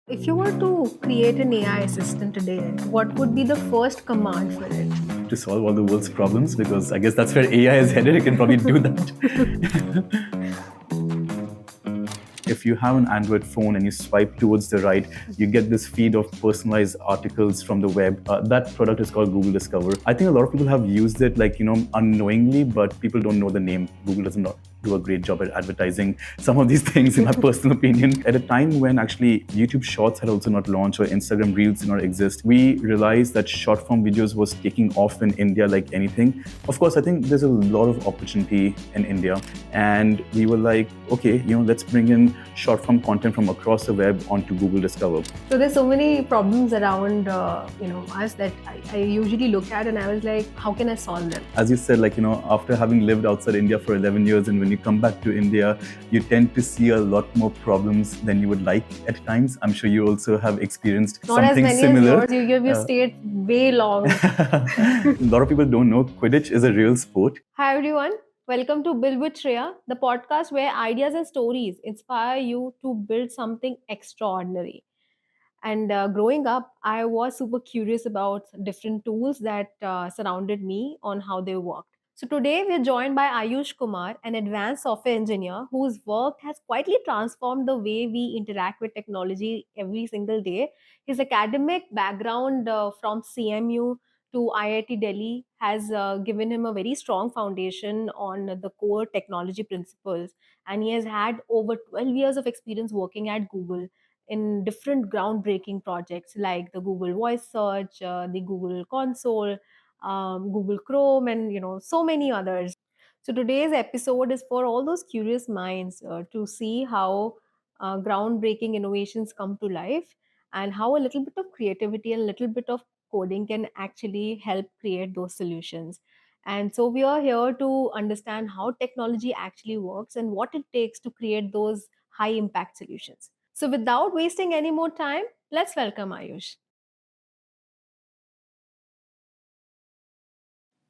If you were to create an AI assistant today, what would be the first command for it? To solve all the world's problems, because I guess that's where AI is headed. It can probably do that. If you have an Android phone and you swipe towards the right, you get this feed of personalized articles from the web. That product is called Google Discover. I think a lot of people have used it, unknowingly, but people don't know the name. Google doesn't do a great job at advertising some of these things, in my personal opinion. At a time when actually YouTube Shorts had also not launched or Instagram Reels did not exist, we realized that short form videos was taking off in India like anything. Of course, I think there's a lot of opportunity in India, and we were like, okay, let's bring in short form content from across the web onto Google Discover. So there's so many problems around, us that I usually look at, and I was like, how can I solve them? As you said, after having lived outside India for 11 years, and when you come back to India, you tend to see a lot more problems than you would like at times. I'm sure you also have experienced Not as something many similar. as yours. You stayed way long. A lot of people don't know Quidditch is a real sport. Hi everyone. Welcome to Build with Shreya, the podcast where ideas and stories inspire you to build something extraordinary. And growing up, I was super curious about different tools that surrounded me on how they worked. So today we're joined by Aayush Kumar, an advanced software engineer whose work has quietly transformed the way we interact with technology every single day. His academic background from CMU to IIT Delhi has given him a very strong foundation on the core technology principles. And he has had over 12 years of experience working at Google in different groundbreaking projects like the Google Voice Search, the Google Console, Google Chrome, and so many others. So today's episode is for all those curious minds to see how groundbreaking innovations come to life, and how a little bit of creativity and a little bit of coding can actually help create those solutions. And so we are here to understand how technology actually works and what it takes to create those high impact solutions. So, without wasting any more time, let's welcome Ayush.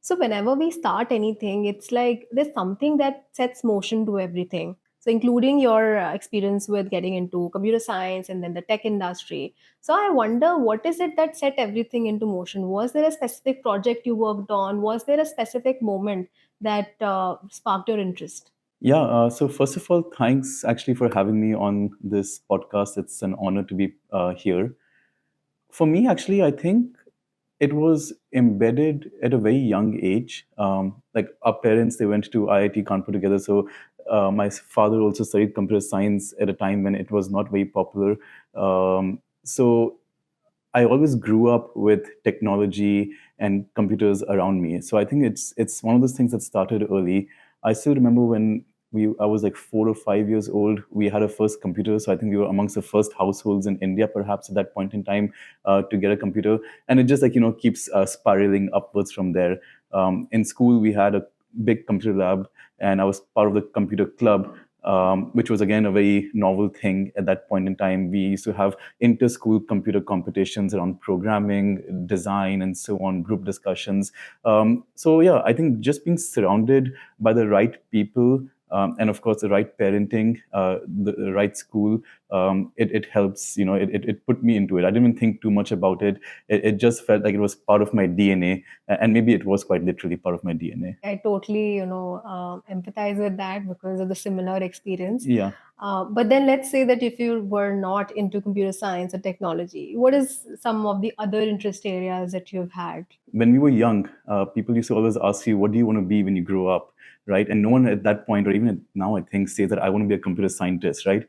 So, whenever we start anything, it's like there's something that sets motion to everything. So, including your experience with getting into computer science and then the tech industry. So, I wonder, what is it that set everything into motion? Was there a specific project you worked on? Was there a specific moment that sparked your interest? Yeah, so first of all, thanks actually for having me on this podcast. It's an honor to be here. For me, actually, I think it was embedded at a very young age. Like our parents, they went to IIT Kanpur together. So my father also studied computer science at a time when it was not very popular. So I always grew up with technology and computers around me. So I think it's one of those things that started early. I still remember when I was like 4 or 5 years old. We had a first computer, so I think we were amongst the first households in India, perhaps at that point in time, to get a computer. And it just keeps spiraling upwards from there. In school, we had a big computer lab, and I was part of the computer club, which was again a very novel thing at that point in time. We used to have inter-school computer competitions around programming, design, and so on, group discussions. So yeah, I think just being surrounded by the right people, and of course the right parenting, the right school, it helps. It put me into it. I didn't even think too much about it. It just felt like it was part of my DNA, and maybe it was quite literally part of my DNA. I totally, empathize with that because of the similar experience. Yeah. But then let's say that if you were not into computer science or technology, what is some of the other interest areas that you've had? When we were young, people used to always ask you, "What do you want to be when you grow up?" Right? And no one at that point, or even now, I think, says that I want to be a computer scientist. Right?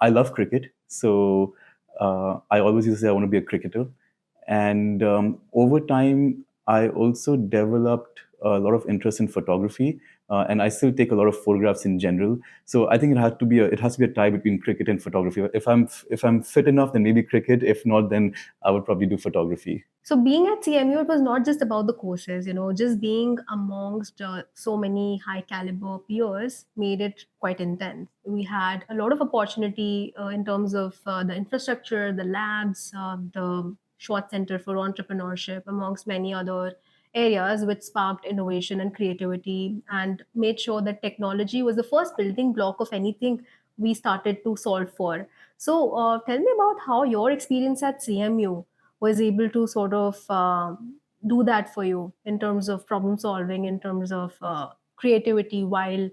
I love cricket, so I always used to say I want to be a cricketer. And over time, I also developed a lot of interest in photography, and I still take a lot of photographs in general. So I think it has to be a tie between cricket and photography. If I'm fit enough, then maybe cricket. If not, then I would probably do photography. So being at CMU, it was not just about the courses, just being amongst so many high caliber peers made it quite intense. We had a lot of opportunity in terms of the infrastructure, the labs, the Schwartz Center for Entrepreneurship, amongst many other areas, which sparked innovation and creativity and made sure that technology was the first building block of anything we started to solve for. So, tell me about how your experience at CMU was able to sort of do that for you in terms of problem solving, in terms of creativity while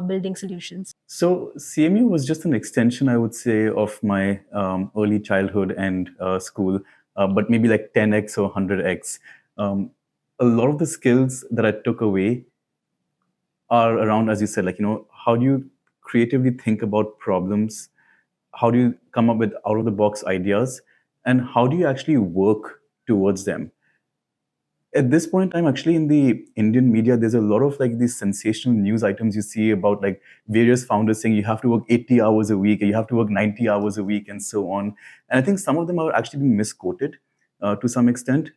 building solutions. So CMU was just an extension, I would say, of my early childhood and school, but maybe like 10x or 100x. Um, a lot of the skills that I took away are around, as you said, like, how do you creatively think about problems? How do you come up with out of the box ideas? And how do you actually work towards them? At this point in time, actually, in the Indian media, there's a lot of like these sensational news items you see about like various founders saying you have to work 80 hours a week, or you have to work 90 hours a week, and so on. And I think some of them are actually being misquoted to some extent.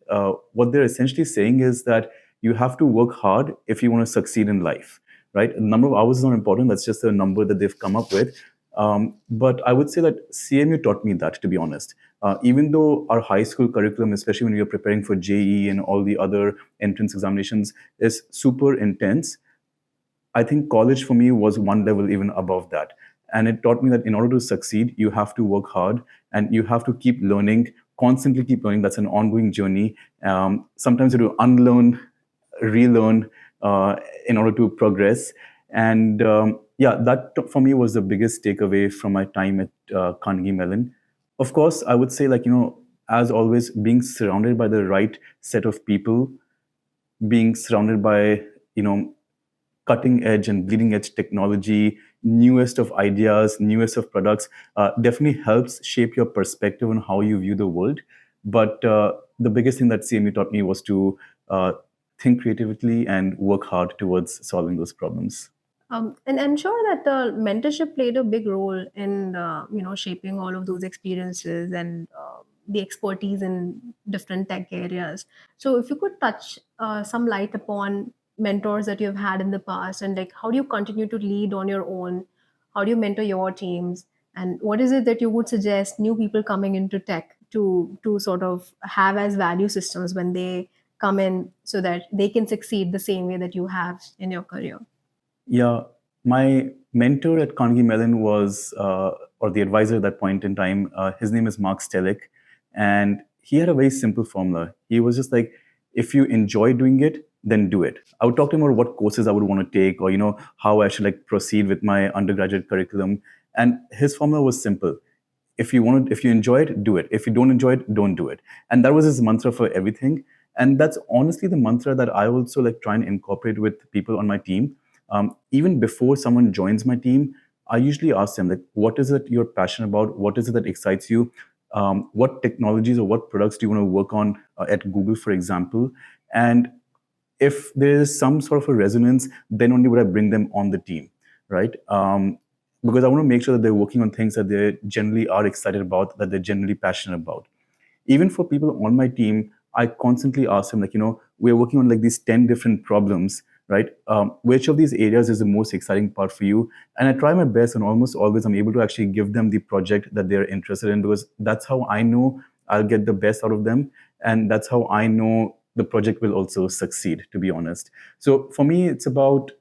What they're essentially saying is that you have to work hard if you want to succeed in life, right? The number of hours is not important. That's just a number that they've come up with. But I would say that CMU taught me that, to be honest. Even though our high school curriculum, especially when you're preparing for JE and all the other entrance examinations, is super intense, I think college for me was one level even above that. And it taught me that in order to succeed, you have to work hard and you have to keep learning, constantly keep learning. That's an ongoing journey. Sometimes you have to unlearn, relearn in order to progress. And yeah, that for me was the biggest takeaway from my time at Carnegie Mellon. Of course, I would say, like, as always, being surrounded by the right set of people, being surrounded by, you know, cutting edge and bleeding edge technology, newest of ideas, newest of products, definitely helps shape your perspective on how you view the world. But the biggest thing that CMU taught me was to think creatively and work hard towards solving those problems. And I'm sure that the mentorship played a big role in shaping all of those experiences and the expertise in different tech areas. So if you could touch some light upon mentors that you've had in the past, and like how do you continue to lead on your own? How do you mentor your teams? And what is it that you would suggest new people coming into tech to sort of have as value systems when they come in so that they can succeed the same way that you have in your career? Yeah, my mentor at Carnegie Mellon was, or the advisor at that point in time, his name is Mark Stelick. And he had a very simple formula. He was just like, if you enjoy doing it, then do it. I would talk to him about what courses I would want to take, or, how I should like proceed with my undergraduate curriculum. And his formula was simple: if you enjoy it, do it. If you don't enjoy it, don't do it. And that was his mantra for everything. And that's honestly the mantra that I also like try and incorporate with people on my team. Even before someone joins my team, I usually ask them, like, what is it you're passionate about? What is it that excites you? What technologies or what products do you want to work on at Google, for example? And if there is some sort of a resonance, then only would I bring them on the team, right? Because I want to make sure that they're working on things that they generally are excited about, that they're generally passionate about. Even for people on my team, I constantly ask them, like, we're working on like these 10 different problems, right? Which of these areas is the most exciting part for you? And I try my best, and almost always I'm able to actually give them the project that they're interested in, because that's how I know I'll get the best out of them. And that's how I know the project will also succeed, to be honest. So for me, it's about,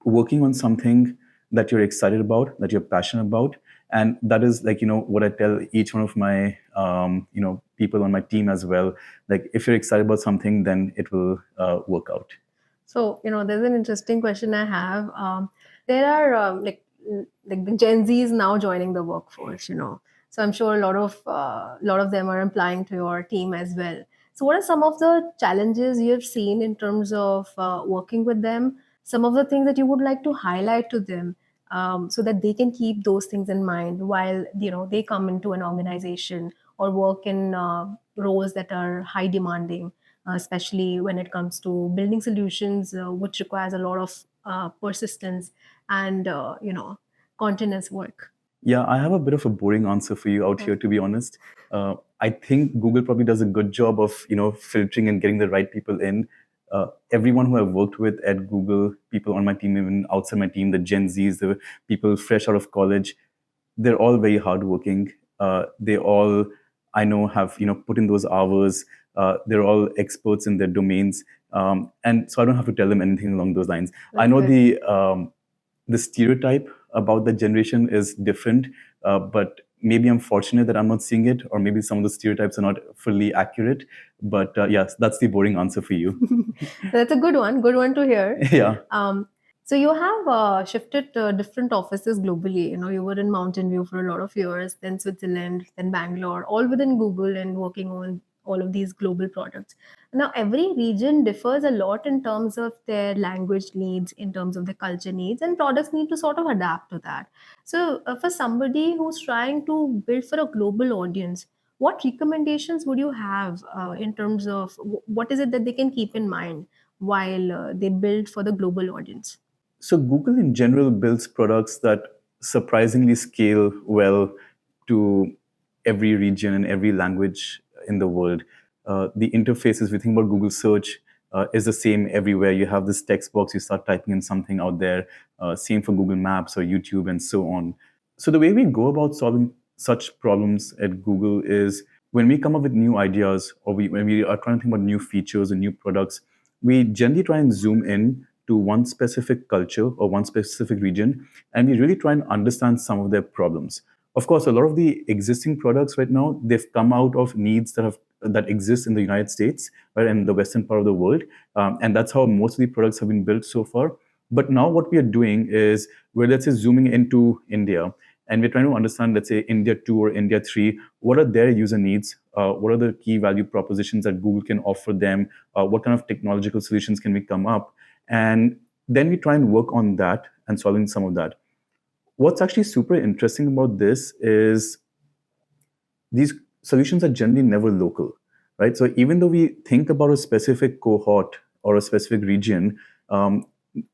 working on something that you're excited about, that you're passionate about. And that is like, what I tell each one of my people on my team as well. Like, if you're excited about something, then it will work out. So, there's an interesting question I have. There are like the Gen Zs now joining the workforce. So I'm sure a lot of them are applying to your team as well. So what are some of the challenges you have seen in terms of working with them? Some of the things that you would like to highlight to them, so that they can keep those things in mind while they come into an organization or work in roles that are high demanding, especially when it comes to building solutions, which requires a lot of persistence and continuous work. Yeah, I have a bit of a boring answer for you out Mm. here, to be honest. I think Google probably does a good job of, filtering and getting the right people in. Everyone who I've worked with at Google, people on my team, even outside my team, the Gen Zs, the people fresh out of college, they're all very hardworking. They all, I know, have put in those hours. They're all experts in their domains, and so I don't have to tell them anything along those lines. I That's know good. the stereotype about the generation is different, but maybe I'm fortunate that I'm not seeing it, or maybe some of the stereotypes are not fully accurate. But yes, that's the boring answer for you. That's a good one to hear. Yeah. Um, so you have shifted different offices globally. You know, you were in Mountain View for a lot of years, then Switzerland, then Bangalore, all within Google and working on all of these global products. Now, every region differs a lot in terms of their language needs, in terms of the culture needs, and products need to sort of adapt to that. So, for somebody who's trying to build for a global audience, what recommendations would you have in terms of what is it that they can keep in mind while they build for the global audience? So Google in general builds products that surprisingly scale well to every region and every language in the world. The interfaces, if you think about Google search, is the same everywhere. You have this text box, you start typing in something out there. Same for Google Maps or YouTube and so on. So the way we go about solving such problems at Google is when we come up with new ideas, or when we are trying to think about new features and new products, we generally try and zoom in to one specific culture or one specific region, and we really try and understand some of their problems. Of course, a lot of the existing products right now, they've come out of needs that exist in the United States, right, and the western part of the world, and that's how most of the products have been built so far. But now what we are doing is we're, let's say, zooming into India, and we're trying to understand, let's say, India 2 or India 3, what are their user needs? What are the key value propositions that Google can offer them? What kind of technological solutions can we come up? And then we try and work on that and solving some of that. What's actually super interesting about this is these solutions are generally never local, right? So even though we think about a specific cohort or a specific region,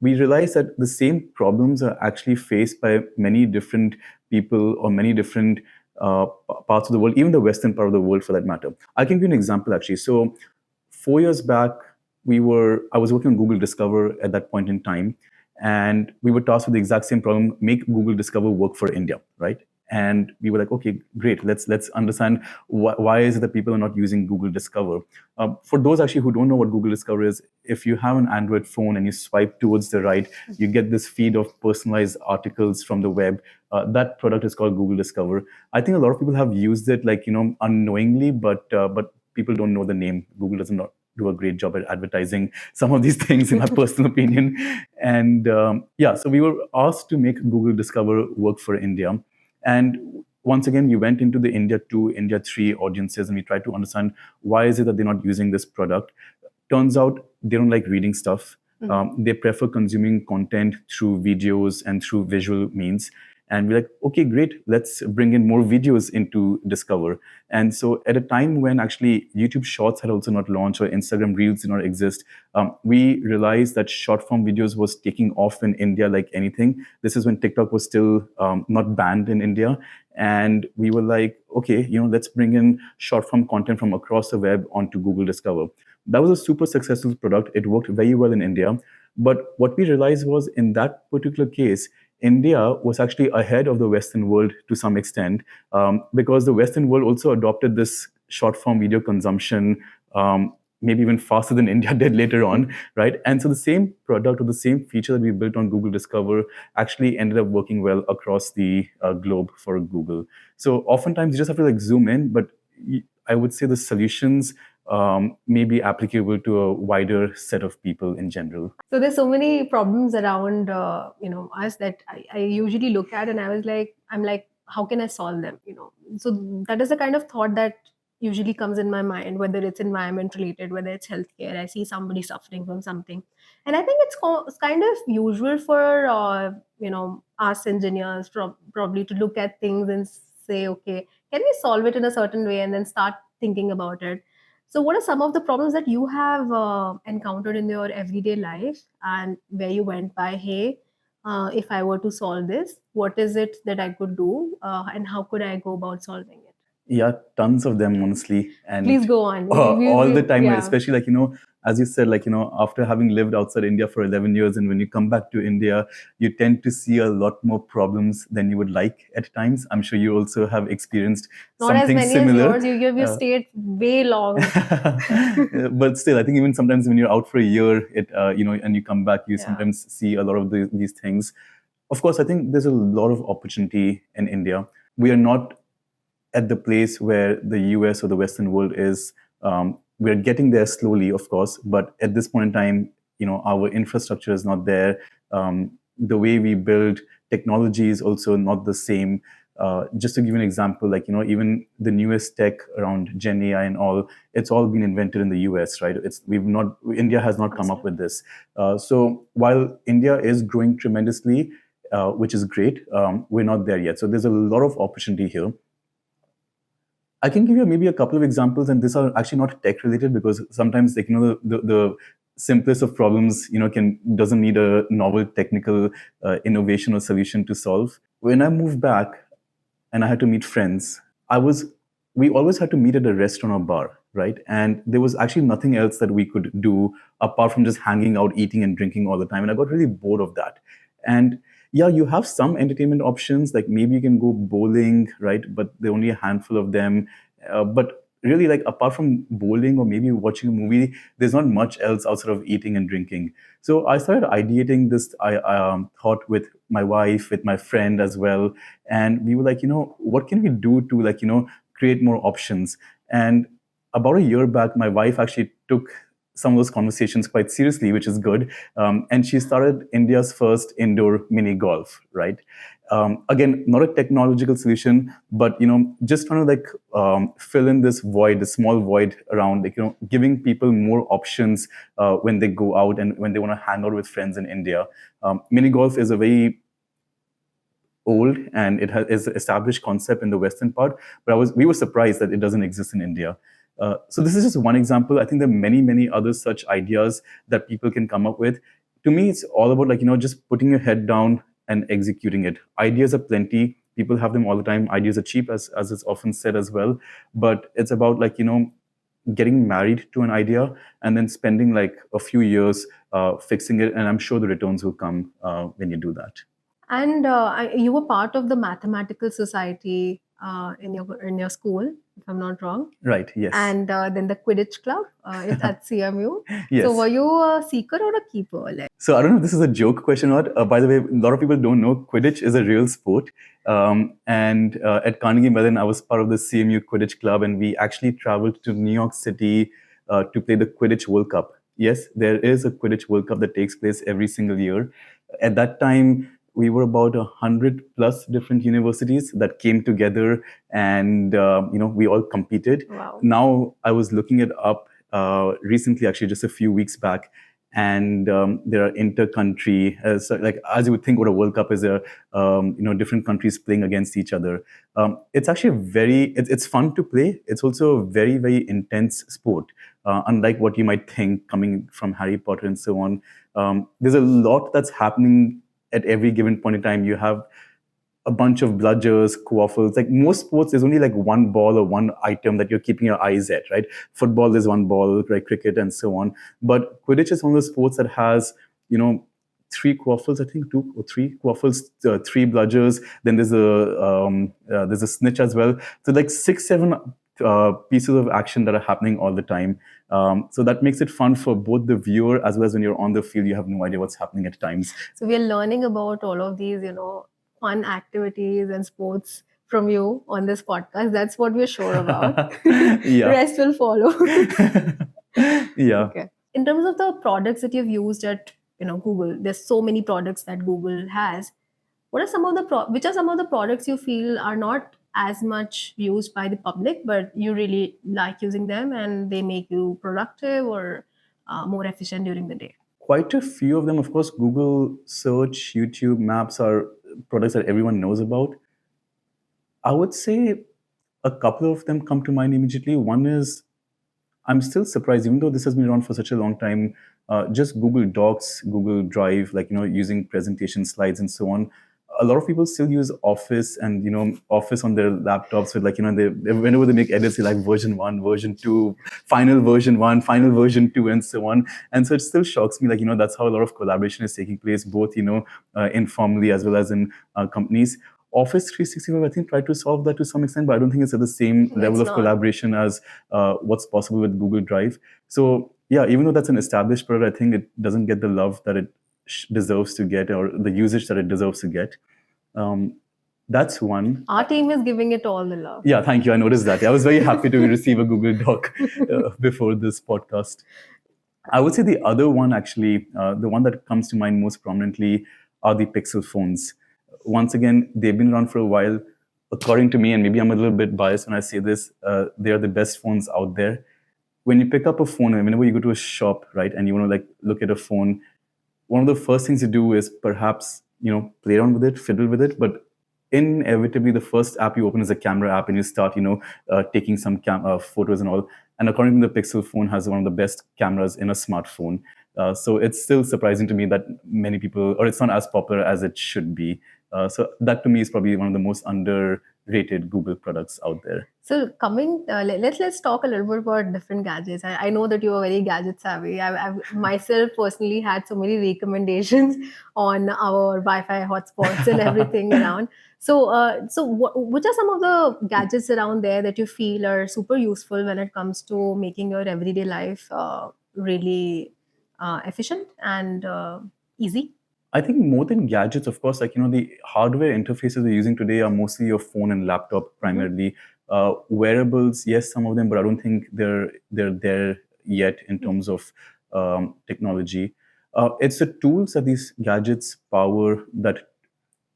we realize that the same problems are actually faced by many different people or many different parts of the world, even the western part of the world for that matter. I can give you an example actually. So 4 years back, I was working on Google Discover at that point in time, and we were tasked with the exact same problem: make Google Discover work for India, right? And we were like, okay, great. Let's understand why is it that people are not using Google Discover. For those actually who don't know what Google Discover is, if you have an Android phone and you swipe towards the right, you get this feed of personalized articles from the web. That product is called Google Discover. I think a lot of people have used it, like, unknowingly, but people don't know the name. Google doesn't do a great job at advertising some of these things, in my personal opinion. And yeah, so we were asked to make Google Discover work for India. And once again, we went into the India 2, India 3 audiences, and we tried to understand why is it that they're not using this product. Turns out they don't like reading stuff. They prefer consuming content through videos and through visual means. And we're like, okay, great, let's bring in more videos into Discover. And so at a time when actually YouTube Shorts had also not launched or Instagram Reels did not exist, we realized that short form videos was taking off in India like anything. This is when TikTok was still not banned in India. And we were like, okay, let's bring in short form content from across the web onto Google Discover. That was a super successful product. It worked very well in India. But what we realized was, in that particular case, India was actually ahead of the Western world to some extent, because the Western world also adopted this short form video consumption, maybe even faster than India did later on, right? And so the same product or the same feature that we built on Google Discover actually ended up working well across the globe for Google. So oftentimes you just have to like zoom in, but I would say the solutions may be applicable to a wider set of people in general. So there's so many problems around us that I usually look at, and I'm like, how can I solve them? So that is the kind of thought that usually comes in my mind, whether it's environment related, whether it's healthcare. I see somebody suffering from something, and I think it's kind of usual for us engineers probably to look at things and say, okay, can we solve it in a certain way, and then start thinking about it. So, what are some of the problems that you have encountered in your everyday life, and where you went by, hey, if I were to solve this, what is it that I could do, and how could I go about solving it? Yeah, tons of them, honestly. Please And go on. all the time, Yeah. especially like, as you said, like, after having lived outside India for 11 years, and when you come back to India, you tend to see a lot more problems than you would like at times. I'm sure you also have experienced Not as something many as similar. yours. You Uh, stayed way long. but still, I think even sometimes when you're out for a year, and you come back, you Yeah. sometimes see a lot of these things. Of course, I think there's a lot of opportunity in India. We are not at the place where the US or the Western world is. We're getting there slowly, of course, but at this point in time, our infrastructure is not there. The way we build technology is also not the same. Just to give you an example, like even the newest tech around Gen AI and all, it's all been invented in the US, right? India has not come up with this. So while India is growing tremendously, which is great, we're not there yet. So there's a lot of opportunity here. I can give you maybe a couple of examples, and these are actually not tech related because sometimes, like the simplest of problems, can doesn't need a novel technical innovation or solution to solve. When I moved back and I had to meet friends, we always had to meet at a restaurant or bar, right? And there was actually nothing else that we could do apart from just hanging out, eating and drinking all the time. And I got really bored of that. And yeah, you have some entertainment options, like maybe you can go bowling, right? But there are only a handful of them. But really, like apart from bowling or maybe watching a movie, there's not much else outside of eating and drinking. So I started ideating this thought with my wife, with my friend as well, and we were like, what can we do to create more options? And about a year back, my wife actually took some of those conversations quite seriously, which is good. And she started India's first indoor mini golf, right? Again, not a technological solution, but just trying to fill in this void, this small void around, giving people more options when they go out and when they want to hang out with friends in India. Mini golf is a very old and it is an established concept in the Western part, but we were surprised that it doesn't exist in India. So this is just one example. I think there are many, many other such ideas that people can come up with. To me, it's all about just putting your head down and executing it. Ideas are plenty. People have them all the time. Ideas are cheap, as is often said as well. But it's about getting married to an idea and then spending like a few years fixing it. And I'm sure the returns will come when you do that. And you were part of the mathematical society in your school, if I'm not wrong. Right. Yes. And then the Quidditch club at CMU. Yes. So were you a seeker or a keeper? So I don't know if this is a joke question or not. By the way, a lot of people don't know Quidditch is a real sport. And at Carnegie Mellon, I was part of the CMU Quidditch club, and we actually traveled to New York City to play the Quidditch World Cup. Yes, there is a Quidditch World Cup that takes place every single year. At that time, we were about 100 plus different universities that came together, and we all competed. Wow. Now I was looking it up recently, actually just a few weeks back, and there are inter-country, so as you would think what a World Cup is, there different countries playing against each other. It's actually it's fun to play. It's also a very, very intense sport, unlike what you might think coming from Harry Potter and so on. There's a lot that's happening at every given point in time. You have a bunch of bludgers, quaffles. Like most sports, there's only like one ball or one item that you're keeping your eyes at, right? Football, there's one ball, right? Cricket and so on. But Quidditch is one of those sports that has, three quaffles, I think, two or three quaffles, three bludgers. Then there's a snitch as well. So like 6, 7 pieces of action that are happening all the time. So that makes it fun for both the viewer as well as when you're on the field, you have no idea what's happening at times. So we are learning about all of these, fun activities and sports from you on this podcast. That's what we're sure about. Yeah. Rest will follow. Yeah. Okay. In terms of the products that you've used at Google, there's so many products that Google has. What are some of the which are some of the products you feel are not as much used by the public, but you really like using them and they make you productive or more efficient during the day? Quite a few of them, of course. Google Search, YouTube, Maps are products that everyone knows about. I would say a couple of them come to mind immediately. One is, I'm still surprised, even though this has been around for such a long time, just Google Docs, Google Drive, using presentation slides and so on. A lot of people still use Office and Office on their laptops with whenever they make edits, they like version 1, version 2, final version 1, final version 2, and so on. And so it still shocks me, that's how a lot of collaboration is taking place, both informally as well as in companies. Office 365, I think, tried to solve that to some extent, but I don't think it's at the same level of collaboration as what's possible with Google Drive. So yeah, even though that's an established product, I think it doesn't get the love that it deserves to get, or the usage that it deserves to get. Um, that's one. Our team is giving it all the love. Yeah, thank you. I noticed that. I was very happy to receive a Google Doc before this podcast. I would say the other one, actually, the one that comes to mind most prominently, are the Pixel phones. Once again, they've been around for a while. According to me, and maybe I'm a little bit biased when I say this, they are the best phones out there. When you pick up a phone, and whenever you go to a shop, right, and you want to like look at a phone, one of the first things you do is perhaps play around with it, fiddle with it, but inevitably the first app you open is a camera app, and you start taking some photos and all. And according to the Pixel phone, has one of the best cameras in a smartphone. So it's still surprising to me that many people, or it's not as popular as it should be. So that to me is probably one of the most underrated Google products out there. So coming, let's talk a little bit about different gadgets. I know that you are very gadget savvy. I've myself personally had so many recommendations on our Wi-Fi hotspots and everything around. So which are some of the gadgets around there that you feel are super useful when it comes to making your everyday life really efficient and easy? I think more than gadgets, of course, like the hardware interfaces we're using today are mostly your phone and laptop primarily. Wearables, yes, some of them, but I don't think they're there yet in terms of technology. It's the tools that these gadgets power that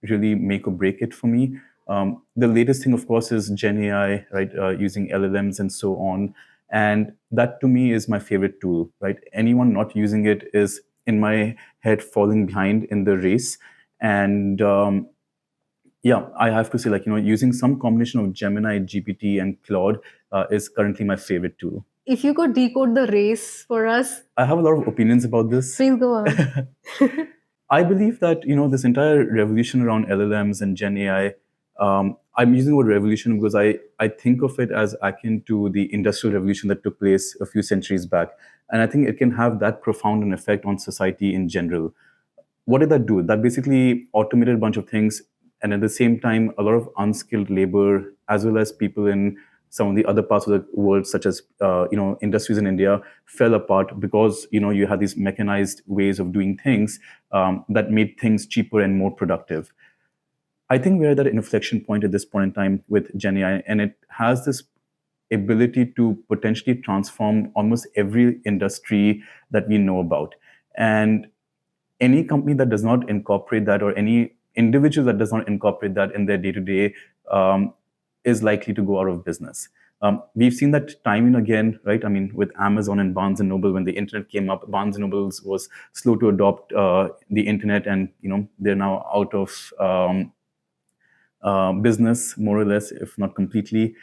really make or break it for me. The latest thing, of course, is Gen AI, right? Using LLMs and so on, and that to me is my favorite tool, right? Anyone not using it is, in my head, falling behind in the race. And yeah, I have to say, like using some combination of Gemini, GPT, and Claude is currently my favorite tool. If you could decode the race for us, I have a lot of opinions about this. please go on. I believe that this entire revolution around LLMs and Gen AI. I'm using the word revolution because I think of it as akin to the industrial revolution that took place a few centuries back, and I think it can have that profound an effect on society in general. What did that do? That basically automated a bunch of things, and at the same time, a lot of unskilled labor, as well as people in some of the other parts of the world, such as industries in India, fell apart because you had these mechanized ways of doing things that made things cheaper and more productive. I think we're at that inflection point at this point in time with Gen AI, and it has this ability to potentially transform almost every industry that we know about. And any company that does not incorporate that, or any individual that does not incorporate that in their day-to-day, is likely to go out of business. We've seen that time and again, right? I mean, with Amazon and Barnes and Noble, when the internet came up, Barnes and Noble was slow to adopt the internet, and they're now out of business, more or less, if not completely.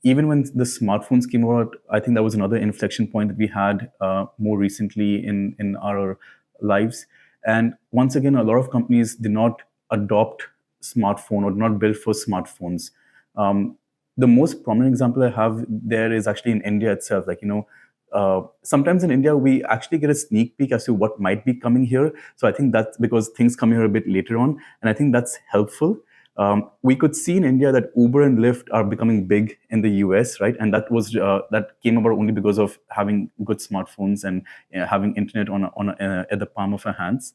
Even when the smartphones came out, I think that was another inflection point that we had more recently in our lives. And once again, a lot of companies did not adopt smartphone or did not build for smartphones. The most prominent example I have there is actually in India itself. Like, sometimes in India, we actually get a sneak peek as to what might be coming here. So I think that's because things come here a bit later on. And I think that's helpful. We could see in India that Uber and Lyft are becoming big in the US, right? And that came about only because of having good smartphones and having internet at the palm of our hands.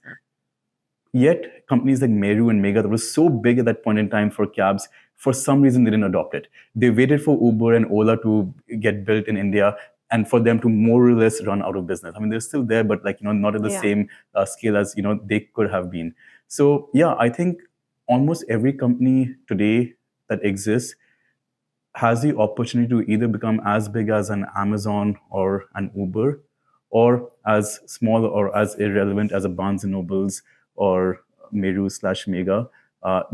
Yet companies like Meru and Mega, that was so big at that point in time for cabs, for some reason they didn't adopt it. They waited for Uber and Ola to get built in India and for them to more or less run out of business. I mean, they're still there, but not at the same scale as they could have been. So yeah, I think almost every company today that exists has the opportunity to either become as big as an Amazon or an Uber, or as small or as irrelevant as a Barnes and Nobles or Meru/Mega,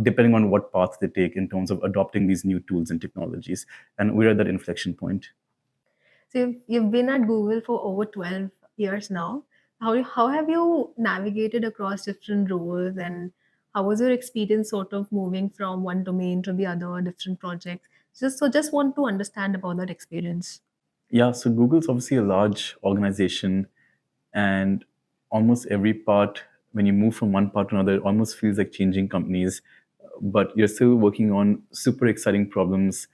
depending on what path they take in terms of adopting these new tools and technologies. And we're at that inflection point. So you've been at Google for over 12 years now. How have you navigated across different roles, and how was your experience sort of moving from one domain to the other, different projects? Just want to understand about that experience. Yeah, so Google's obviously a large organization, and almost every part, when you move from one part to another, it almost feels like changing companies, but you're still working on super exciting problems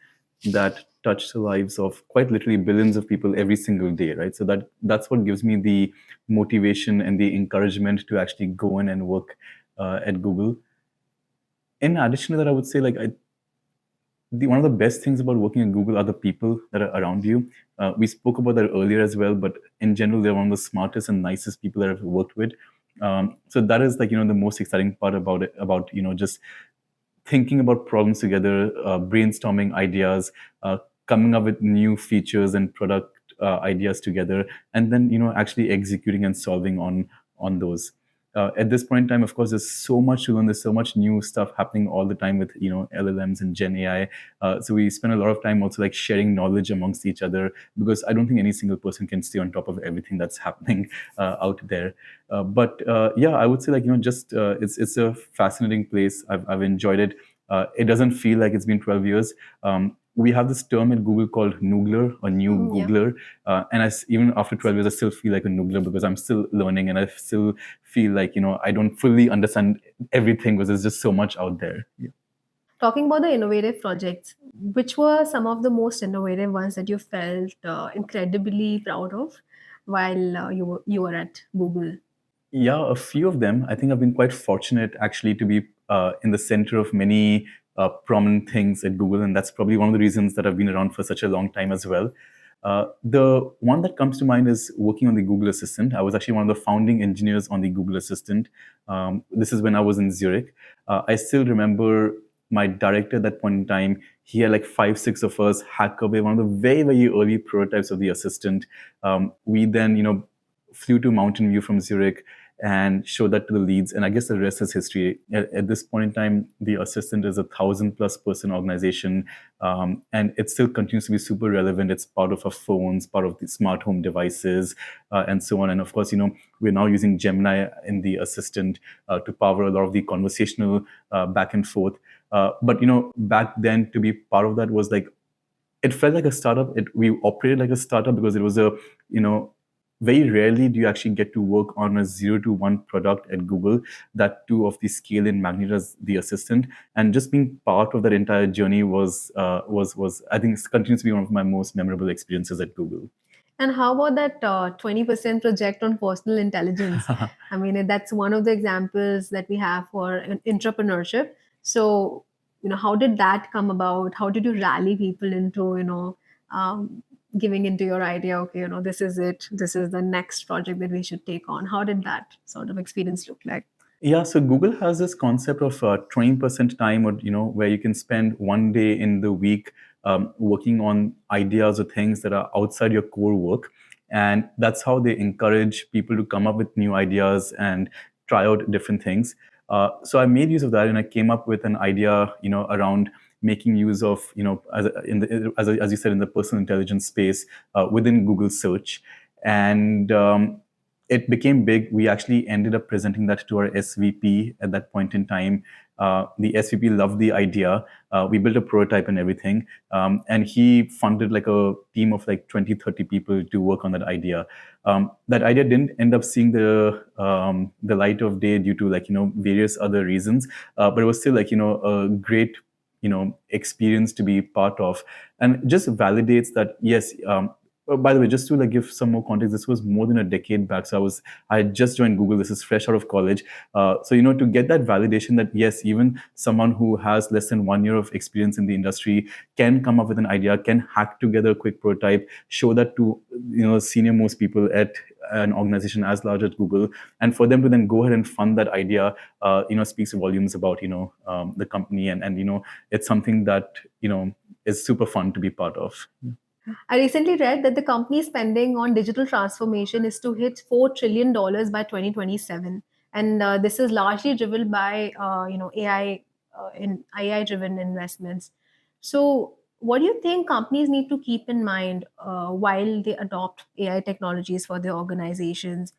that touch the lives of quite literally billions of people every single day, right? So that's what gives me the motivation and the encouragement to actually go in and work at Google. In addition to that, I would say one of the best things about working at Google are the people that are around you. We spoke about that earlier as well, but in general, they're one of the smartest and nicest people that I've worked with. So that is the most exciting part about it, about just thinking about problems together, brainstorming ideas, coming up with new features and product ideas together, and then actually executing and solving on those. At this point in time, of course, there's so much to learn. There's so much new stuff happening all the time with LLMs and Gen AI. So we spend a lot of time also like sharing knowledge amongst each other, because I don't think any single person can stay on top of everything that's happening out there. But yeah, I would say just it's a fascinating place. I've enjoyed it. It doesn't feel like it's been 12 years. We have this term at Google called noogler or new Yeah. Googler. And even after 12 years, I still feel like a noogler because I'm still learning and I still feel like, I don't fully understand everything because there's just so much out there. Yeah. Talking about the innovative projects, which were some of the most innovative ones that you felt incredibly proud of while you were at Google? Yeah, a few of them. I think I've been quite fortunate actually to be in the center of many prominent things at Google, and that's probably one of the reasons that I've been around for such a long time as well. The one that comes to mind is working on the Google Assistant. I was actually one of the founding engineers on the Google Assistant. This is when I was in Zurich. I still remember my director at that point in time. He had like five, six of us hack away one of the very, very early prototypes of the Assistant. We then, flew to Mountain View from Zurich and showed that to the leads. And I guess the rest is history. At this point in time, the Assistant is 1,000+ person organization, and it still continues to be super relevant. It's part of our phones, part of the smart home devices, and so on. And of course, we're now using Gemini in the Assistant to power a lot of the conversational back and forth. But back then, to be part of that was like it felt like a startup. We operated like a startup because it was a you know very rarely do you actually get to work on a 0 to 1 product at Google, that too of the scale and magnitude as the Assistant. And just being part of that entire journey was I think continues to be one of my most memorable experiences at Google. And how about that 20% project on personal intelligence? I mean, that's one of the examples that we have for entrepreneurship. So, how did that come about? How did you rally people into, um, giving into your idea? Okay, this is it. This is the next project that we should take on. How did that sort of experience look like? Yeah, so Google has this concept of 20% time, or where you can spend one day in the week working on ideas or things that are outside your core work, and that's how they encourage people to come up with new ideas and try out different things. So I made use of that, and I came up with an idea, around making use of, as you said, in the personal intelligence space within Google search, and it became big. We actually ended up presenting that to our SVP at that point in time. The SVP loved the idea. We built a prototype and everything. And he funded like a team of like 20, 30 people to work on that idea. That idea didn't end up seeing the light of day due to various other reasons. But it was still a great experience to be part of, and just validates that yes. By the way, just to give some more context, this was more than a decade back. So I had just joined Google. This is fresh out of college. So to get that validation that yes, even someone who has less than 1 year of experience in the industry can come up with an idea, can hack together a quick prototype, show that to senior most people at an organization as large as Google, and for them to then go ahead and fund that idea, speaks volumes about the company, and it's something that is super fun to be part of. I recently read that the company's spending on digital transformation is to hit $4 trillion by 2027, and this is largely driven by AI in AI driven investments. So, what do you think companies need to keep in mind while they adopt AI technologies for their organizations,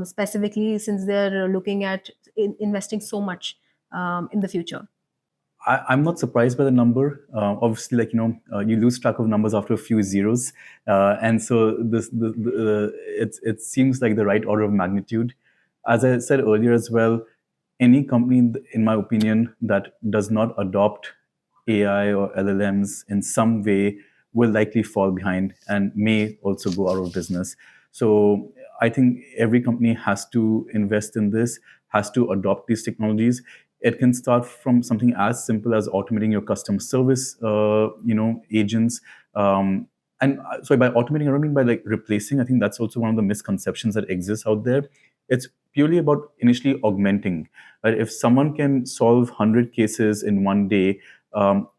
specifically since they're looking at investing so much in the future? I'm not surprised by the number. Obviously, you lose track of numbers after a few zeros, and so it seems like the right order of magnitude. As I said earlier as well, any company, in my opinion, that does not adopt AI or LLMs in some way will likely fall behind and may also go out of business. So I think every company has to invest in this, has to adopt these technologies. It can start from something as simple as automating your customer service, agents. And by automating, I don't mean by like replacing. I think that's also one of the misconceptions that exists out there. It's purely about initially augmenting. Right? If someone can solve 100 cases in one day,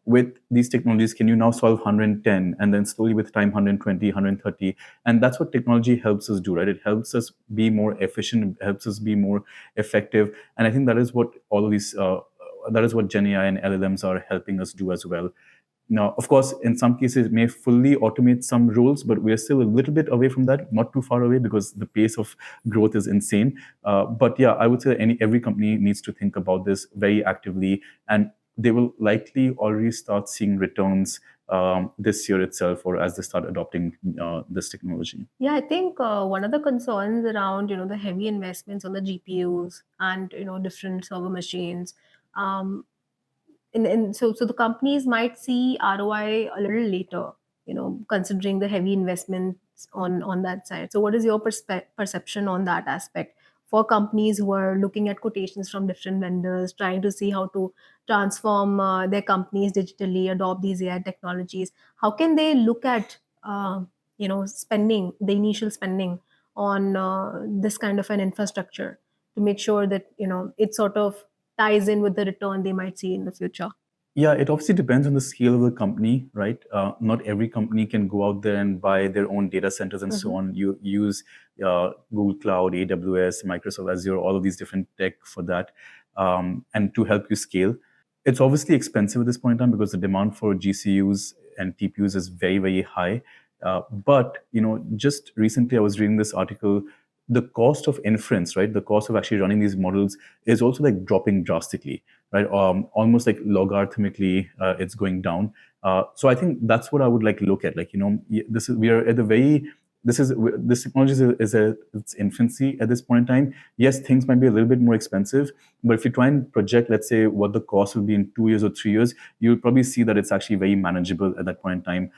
with these technologies, can you now solve 110, and then slowly with time 120, 130? And that's what technology helps us do, right? It helps us be more efficient, it helps us be more effective. And I think that is what all of these, that is what Gen AI and LLMs are helping us do as well. Now, of course, in some cases, it may fully automate some roles, but we are still a little bit away from that, not too far away, because the pace of growth is insane. But yeah, I would say every company needs to think about this very actively, and they will likely already start seeing returns this year itself, or as they start adopting this technology. Yeah, I think one of the concerns around the heavy investments on the GPUs and different server machines, um, and so the companies might see ROI a little later, considering the heavy investments on that side. So what is your perception on that aspect for companies who are looking at quotations from different vendors, trying to see how to transform their companies digitally, adopt these AI technologies? How can they look at spending, the initial spending on this kind of an infrastructure, to make sure that it sort of ties in with the return they might see in the future? Yeah, it obviously depends on the scale of the company, right? Not every company can go out there and buy their own data centers and so Mhm. on. You use Google Cloud, AWS, Microsoft Azure, all of these different tech for that, and to help you scale. It's obviously expensive at this point in time because the demand for GCUs and TPUs is very, very high. But just recently I was reading this article. The cost of inference, right? The cost of actually running these models is also like dropping drastically, right? Almost like logarithmically, it's going down. So I think that's what I would like look at. Like this is we are at the very this technology is at its infancy at this point in time. Yes, things might be a little bit more expensive, but if you try and project, let's say, what the cost will be in 2 years or 3 years, you'll probably see that it's actually very manageable at that point in time.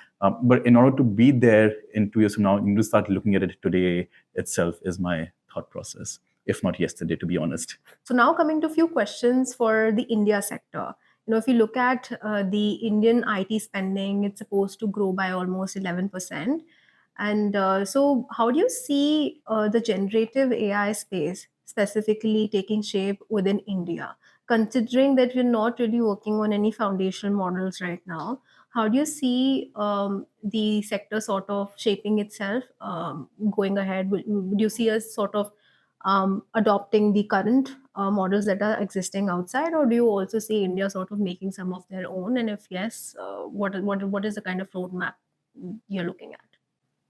But in order to be there in 2 years from now, you need to start looking at it today itself, is my thought process, if not yesterday, to be honest. So now coming to a few questions for the India sector. If you look at the Indian IT spending, it's supposed to grow by almost 11%. And so, how do you see the generative AI space specifically taking shape within India? Considering that we're not really working on any foundational models right now, how do you see the sector sort of shaping itself going ahead? Would you see us sort of adopting the current models that are existing outside, or do you also see India sort of making some of their own? And if yes, what is the kind of roadmap you're looking at?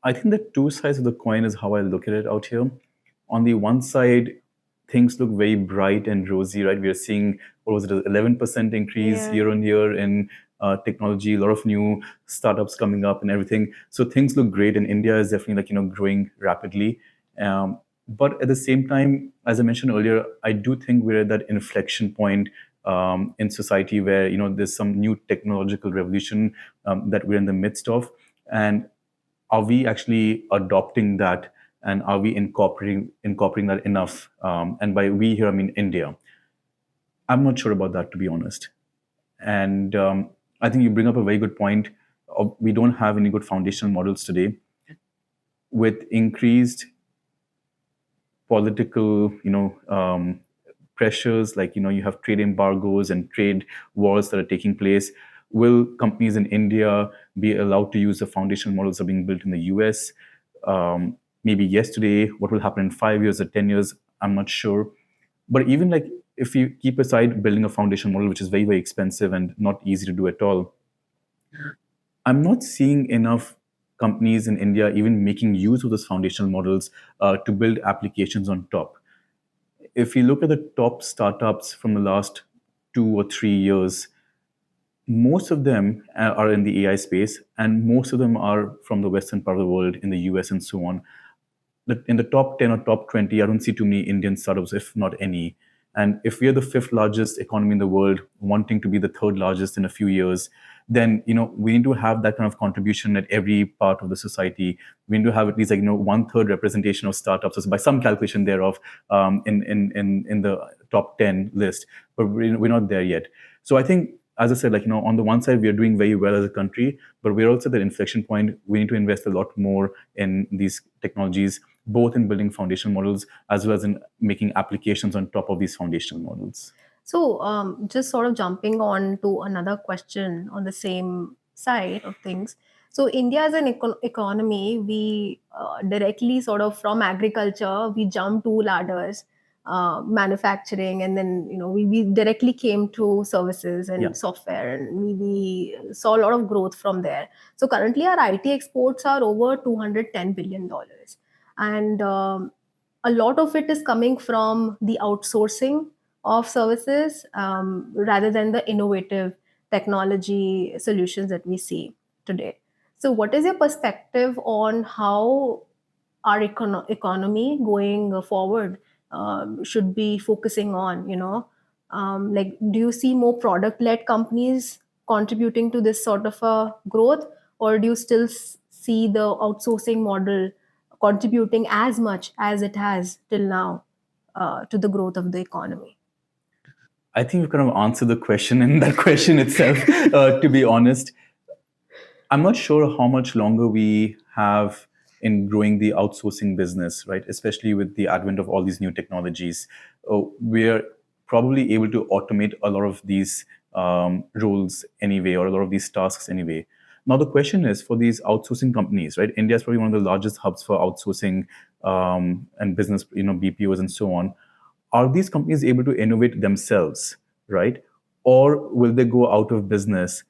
I think the two sides of the coin is how I look at it out here. On the one side, things look very bright and rosy, right? We are seeing, what was it, 11% increase Yeah. year on year in technology, a lot of new startups coming up and everything. So things look great, and India is definitely growing rapidly. But at the same time, as I mentioned earlier, I do think we're at that inflection point in society where there's some new technological revolution that we're in the midst of, and are we actually adopting that, and are we incorporating that enough? And by we here, I mean India. I'm not sure about that, to be honest. And I think you bring up a very good point. We don't have any good foundational models today. With increased political, pressures, like you have trade embargoes and trade wars that are taking place. Will companies in India be allowed to use the foundational models that are being built in the US? Maybe yesterday. What will happen in 5 years or 10 years? I'm not sure. But even like if you keep aside building a foundation model, which is very, very expensive and not easy to do at all, I'm not seeing enough companies in India even making use of those foundational models to build applications on top. If you look at the top startups from the last 2 or 3 years, most of them are in the AI space, and most of them are from the western part of the world, in the US and so on. In the top 10 or top 20, I don't see too many Indian startups, if not any. And if we are the fifth largest economy in the world, wanting to be the third largest in a few years, then we need to have that kind of contribution at every part of the society. We need to have at least like one third representation of startups, so by some calculation thereof, in the top 10 list. But we're not there yet. So I think, as I said, like on the one side we are doing very well as a country, but we're also at the inflection point. We need to invest a lot more in these technologies, both in building foundational models as well as in making applications on top of these foundational models. So, just sort of jumping on to another question on the same side of things. So, India as an economy, we directly sort of from agriculture, we jumped two ladders, manufacturing, and then we directly came to services Yeah. and software, and we saw a lot of growth from there. So, currently, our IT exports are over $210 billion, and a lot of it is coming from the outsourcing of services, rather than the innovative technology solutions that we see today. So, what is your perspective on how our economy going forward should be focusing on? Like, do you see more product led companies contributing to this sort of a growth, or do you still see the outsourcing model contributing as much as it has till now to the growth of the economy? I think you've kind of answered the question in that question itself, to be honest. I'm not sure how much longer we have in growing the outsourcing business, right? Especially with the advent of all these new technologies. We're probably able to automate a lot of these roles anyway, or a lot of these tasks anyway. Now, the question is for these outsourcing companies, right? India is probably one of the largest hubs for outsourcing and business, BPOs and so on. Are these companies able to innovate themselves, right? Or will they go out of business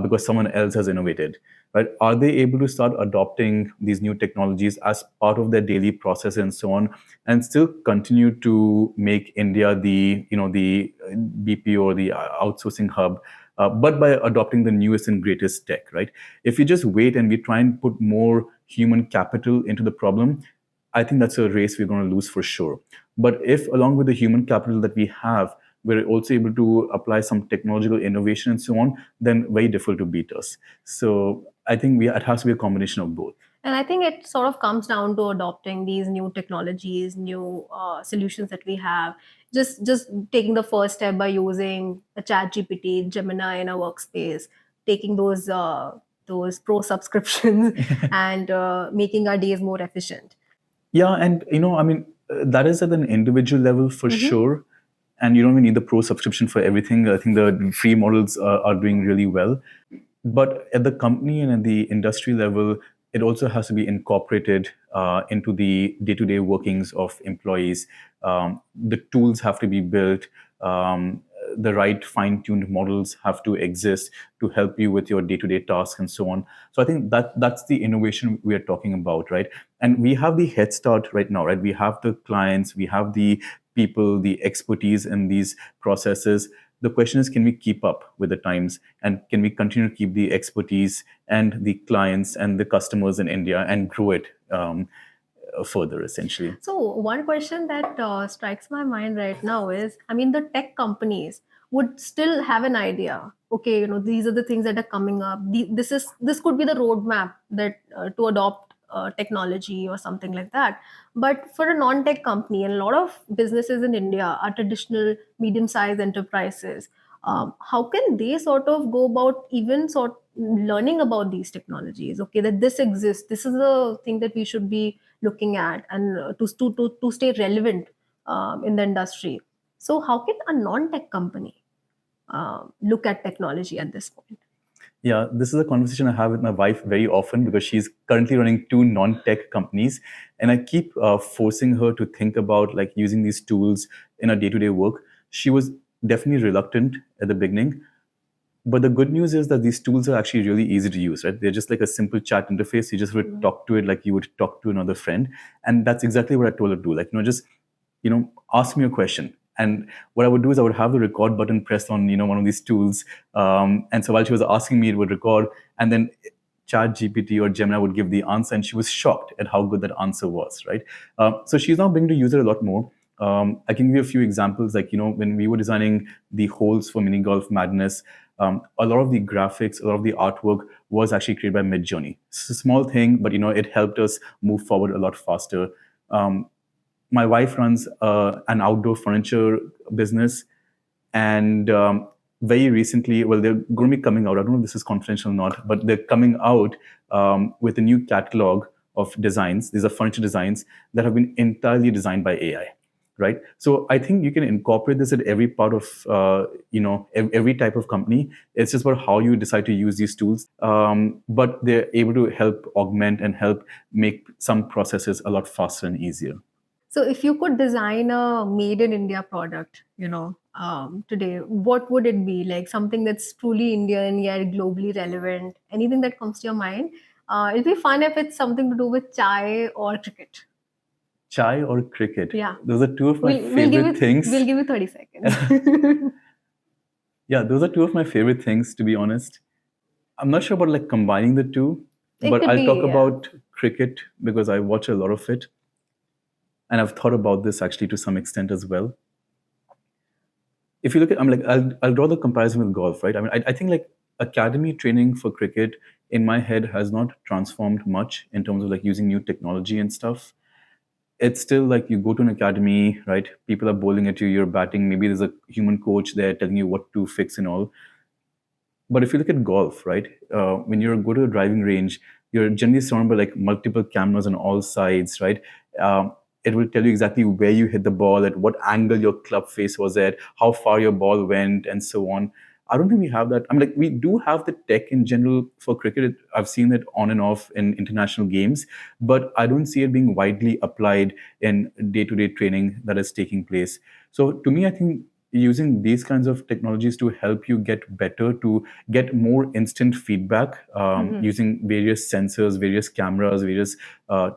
because someone else has innovated, right? Are they able to start adopting these new technologies as part of their daily process and so on, and still continue to make India the the BPO or the outsourcing hub, but by adopting the newest and greatest tech, right? If we just wait and we try and put more human capital into the problem, I think that's a race we're going to lose for sure. But if, along with the human capital that we have, we're also able to apply some technological innovation and so on, then very difficult to beat us. So I think it has to be a combination of both. And I think it sort of comes down to adopting these new technologies, new solutions that we have. Just taking the first step by using a Chat GPT, Gemini in our workspace, taking those pro subscriptions and making our days more efficient. Yeah, and I mean, that is at an individual level for sure. And you don't even need the pro subscription for everything. I think the free models are doing really well. But at the company and at the industry level, it also has to be incorporated into the day-to-day workings of employees. The tools have to be built. The right fine-tuned models have to exist to help you with your day-to-day tasks and so on. So I think that's the innovation we are talking about, right? And we have the head start right now, right? We have the clients, we have the people, the expertise in these processes. The question is, can we keep up with the times, and can we continue to keep the expertise and the clients and the customers in India and grow it further, essentially? So one question that strikes my mind right now is, I mean, the tech companies would still have an idea. Okay, these are the things that are coming up. This could be the roadmap that to adopt technology or something like that. But for a non-tech company, and a lot of businesses in India are traditional medium-sized enterprises. How can they sort of go about even sort learning about these technologies? Okay, that this exists. This is the thing that we should be looking at, and to stay relevant in the industry. So how can a non-tech company look at technology at this point? Yeah, this is a conversation I have with my wife very often because she's currently running two non-tech companies, and I keep forcing her to think about like using these tools in her day-to-day work. She was definitely reluctant at the beginning, but the good news is that these tools are actually really easy to use, right? They're just like a simple chat interface. You just would talk to it like you would talk to another friend. And that's exactly what I told her to do. Like, just, ask me a question. And what I would do is I would have the record button pressed on, one of these tools. And so while she was asking me, it would record. And then Chat GPT or Gemini would give the answer. And she was shocked at how good that answer was, right? So she's now beginning to use it a lot more. I can give you a few examples. Like, when we were designing the holes for Mini Golf Madness, a lot of the graphics, a lot of the artwork was actually created by Midjourney. It's a small thing, but it helped us move forward a lot faster. Um, my wife runs an outdoor furniture business, and very recently, well, they're going to be coming out. I don't know if this is confidential or not, but they're coming out with a new catalog of designs. These are furniture designs that have been entirely designed by AI, right? So I think you can incorporate this at every part of every type of company. It's just about how you decide to use these tools, but they're able to help augment and help make some processes a lot faster and easier. So, if you could design a made in India product, today, what would it be? Like something that's truly Indian yet globally relevant? Anything that comes to your mind? It'll be fun if it's something to do with chai or cricket. Chai or cricket? Yeah, Those are two of my we'll give favorite you we'll things. give you 30 seconds. Yeah, those are two of my favorite things, to be honest. I'm not sure about like combining the two, It but could I'll talk be, yeah. about cricket because I watch a lot of it. And I've thought about this actually to some extent as well. If you look at, I'll draw the comparison with golf, right? I mean, I think like academy training for cricket in my head has not transformed much in terms of like using new technology and stuff. It's still like you go to an academy, right? People are bowling at you, you're batting. Maybe there's a human coach there telling you what to fix and all. But if you look at golf, right, when you go to a driving range, you're generally surrounded by like multiple cameras on all sides, right? It will tell you exactly where you hit the ball, at what angle your club face was at, how far your ball went, and so on. I don't think we have that. I mean, like we do have the tech in general for cricket. I've seen it on and off in international games, but I don't see it being widely applied in day-to-day training that is taking place. So to me, I think using these kinds of technologies to help you get better, to get more instant feedback, Mhm. using various sensors, various cameras, various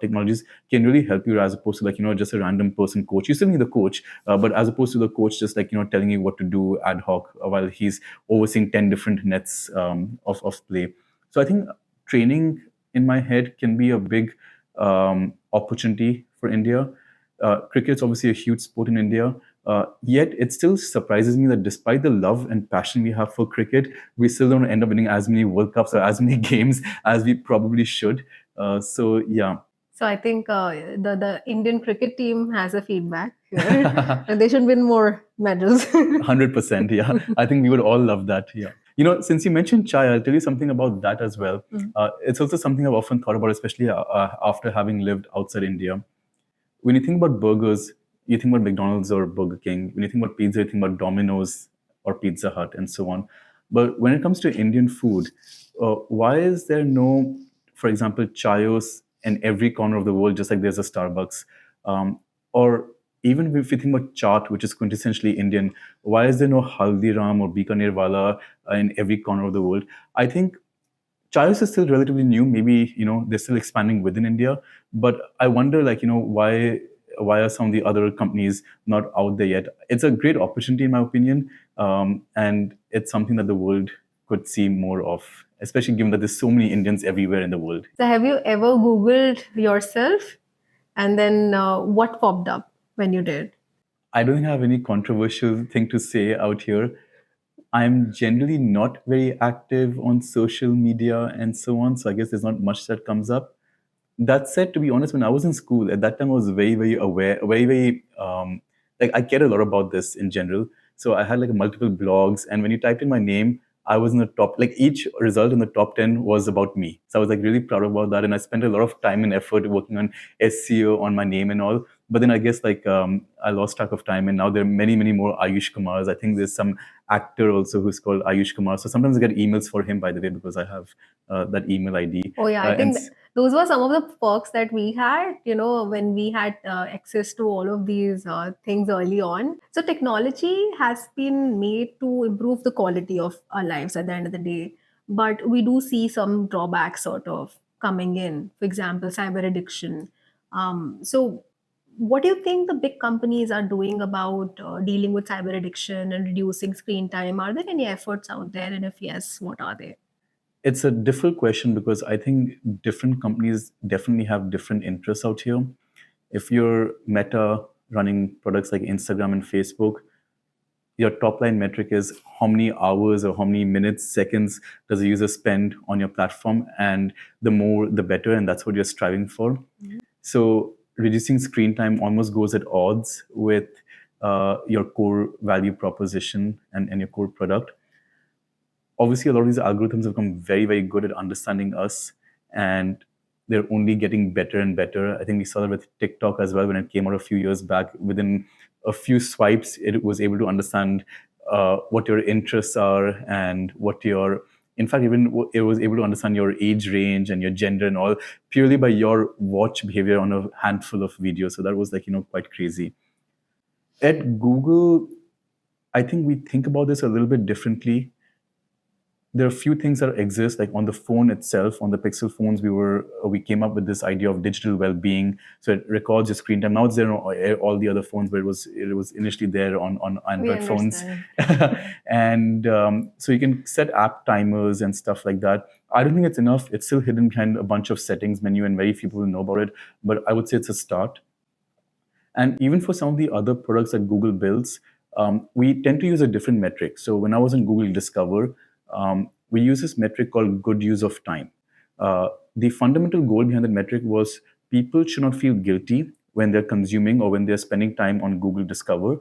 technologies can really help you, as opposed to like just a random person coach. You still need the coach, but as opposed to the coach just like telling you what to do ad hoc while he's overseeing 10 different nets of play. So I think training in my head can be a big opportunity for India. Cricket's obviously a huge sport in India. Yet it still surprises me that despite the love and passion we have for cricket, we still don't end up winning as many World Cups or as many games as we probably should. So yeah. So I think the Indian cricket team has a feedback here, and they should win more medals. 100%. Yeah. I think we would all love that. Yeah. Since you mentioned chai, I'll tell you something about that as well. Mm. It's also something I've often thought about, especially after having lived outside India. When you think about burgers, you think about McDonald's or Burger King. When you think about pizza, you think about Domino's or Pizza Hut and so on. But when it comes to Indian food, why is there no, for example, chayos in every corner of the world, just like there's a Starbucks? Or even if you think about chaat, which is quintessentially Indian, why is there no Haldiram or Bikaner Wala in every corner of the world? I think Chayos is still relatively new. Maybe they're still expanding within India, but I wonder, like why are some of the other companies not out there yet? It's a great opportunity, in my opinion, and it's something that the world could see more of, especially given that there's so many Indians everywhere in the world. So have you ever Googled yourself, and then what popped up when you did? I don't have any controversial thing to say out here. I'm generally not very active on social media and so on, so I guess there's not much that comes up. That said, to be honest, when I was in school, at that time I was very, very aware, very, very like I care a lot about this in general. So I had like multiple blogs, and when you typed in my name, I was in the top. Like each result in the top 10 was about me. So I was like really proud about that, and I spent a lot of time and effort working on SEO on my name and all. But then I guess like I lost track of time, and now there are many, many more Ayush Kumars. I think there's some actor also who's called Ayush Kumar. So sometimes I get emails for him, by the way, because I have that email ID. Oh yeah, I And think those were some of the perks that we had, when we had access to all of these things early on. So technology has been made to improve the quality of our lives at the end of the day, but we do see some drawbacks sort of coming in. For example, cyber addiction. So what do you think the big companies are doing about dealing with cyber addiction and reducing screen time? Are there any efforts out there? And if yes, what are they? it's a difficult question because I think different companies definitely have different interests out here. If you're Meta, running products like Instagram and Facebook, your top line metric is how many hours or how many minutes, seconds does a user spend on your platform, and the more the better, and that's what you're striving for. So reducing screen time almost goes at odds with your core value proposition and your core product. Obviously a lot of these algorithms have become very, very good at understanding us, and they're only getting better and better. I think we saw that with TikTok as well when it came out a few years back. Within a few swipes, it was able to understand what your interests are and what your, in fact, even it was able to understand your age range and your gender and all, purely by your watch behavior on a handful of videos. So that was like, quite crazy. At Google, I think we think about this a little bit differently. There are a few things that exist, like on the phone itself. On the Pixel phones, we came up with this idea of digital well-being. So it records your screen time. Now it's there on all the other phones, but it was initially there on We Android phones. understand. And so you can set app timers and stuff like that. I don't think it's enough. It's still hidden behind a bunch of settings menu, and very few people know about it. But I would say it's a start. And even for some of the other products that Google builds, we tend to use a different metric. So when I was in Google Discover, we use this metric called good use of time. The fundamental goal behind the metric was people should not feel guilty when they're consuming or when they're spending time on Google Discover.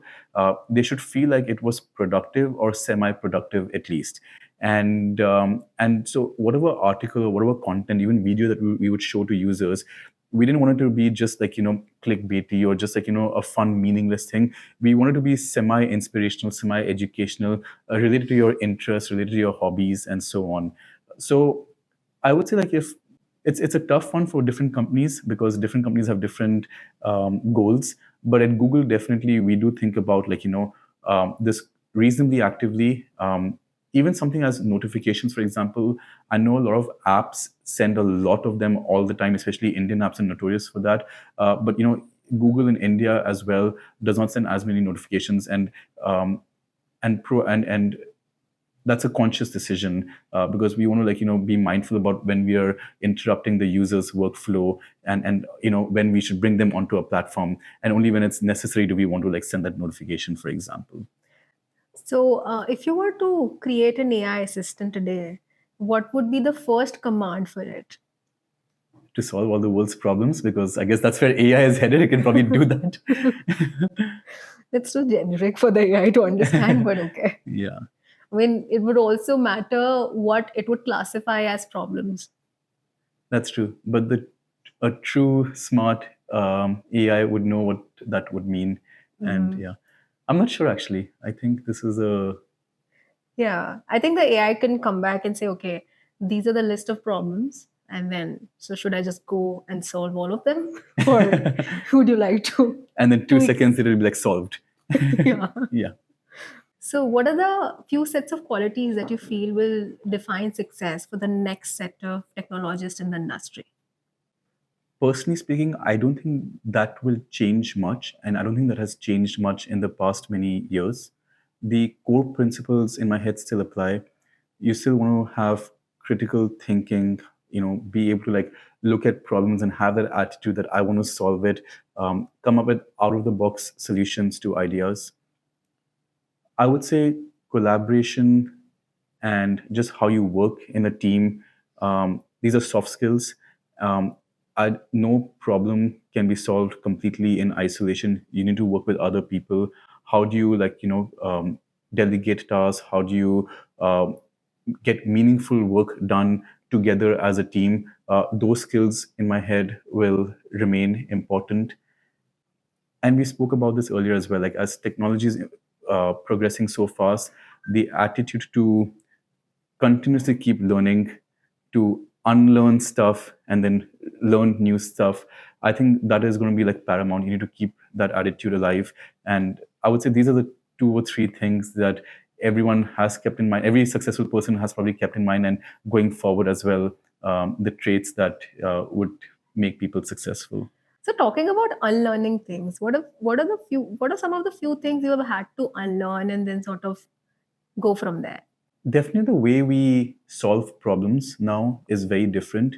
They should feel like it was productive or semi-productive at least. And so whatever article or whatever content, even video that we would show to users, we didn't want it to be just like clickbaity or just like a fun meaningless thing. We wanted to be semi inspirational, semi educational, related to your interests, related to your hobbies, and so on. So I would say, like, if it's a tough one for different companies because different companies have different goals. But at Google, definitely we do think about, like, this reasonably actively. Even something as notifications, for example. I know a lot of apps send a lot of them all the time, especially Indian apps are notorious for that. But Google in India as well does not send as many notifications, and that's a conscious decision, because we want to, like, be mindful about when we are interrupting the user's workflow, and when we should bring them onto a platform, and only when it's necessary do we want to, like, send that notification, for example. So, if you were to create an AI assistant today, what would be the first command for it? To solve all the world's problems, because I guess that's where AI is headed. It can probably do that. That's too generic for the AI to understand, but okay. Yeah, I mean, it would also matter what it would classify as problems. that's true. But a true smart AI would know what that would mean. And yeah, I'm not sure actually. I think this is a Yeah, I think the AI can come back and say, okay, these are the list of problems. And then, so should I just go and solve all of them? Or would you like to and then 2 seconds tweak? it will be like solved. Yeah. Yeah. So, what are the few sets of qualities that you feel will define success for the next set of technologists in the industry? Personally speaking, I don't think that will change much, and I don't think that has changed much in the past many years. The core principles in my head still apply. You still want to have critical thinking, be able to, like, look at problems and have that attitude that I want to solve it, come up with out of the box solutions to ideas. I would say collaboration and just how you work in a team. These are soft skills. Um, no problem can be solved completely in isolation. You need to work with other people. How do you, like, delegate tasks? How do you get meaningful work done together as a team? Those skills in my head will remain important. And we spoke about this earlier as well. Like, as technology is progressing so fast, the attitude to continuously keep learning, to unlearn stuff and then learn new stuff, I think that is going to be, like, paramount. You need to keep that attitude alive. And I would say these are the 2 or 3 things that everyone has kept in mind. Every successful person has probably kept in mind, and going forward as well, the traits that would make people successful. So, talking about unlearning things, what are some of the few things you have had to unlearn and then sort of go from there? Definitely the way we solve problems now is very different.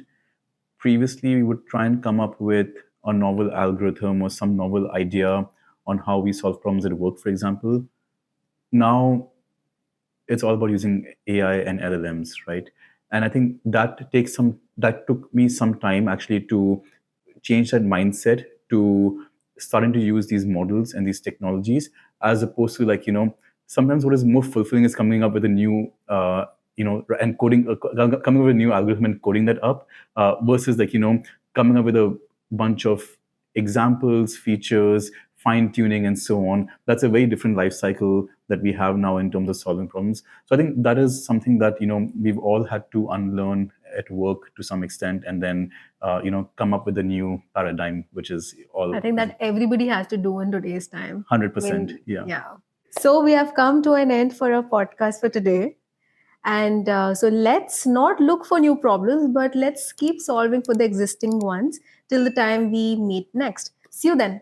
Previously, we would try and come up with a novel algorithm or some novel idea, on how we solve problems at work, for example. Now it's all about using AI and LLMs, right? And I think that took me some time actually to change that mindset to starting to use these models and these technologies, as opposed to, like, sometimes what is more fulfilling is coming up with a new and coding coming up with a new algorithm and coding that up, versus, like, coming up with a bunch of examples, features, fine tuning, and so on. That's a very different life cycle that we have now in terms of solving problems. So I think that is something that we've all had to unlearn at work to some extent, and then come up with a new paradigm, which is I all think that everybody has to do in today's time. I 100%. mean, Yeah. yeah. So we have come to an end for our podcast for today. And so let's not look for new problems, but let's keep solving for the existing ones till the time we meet next. See you then.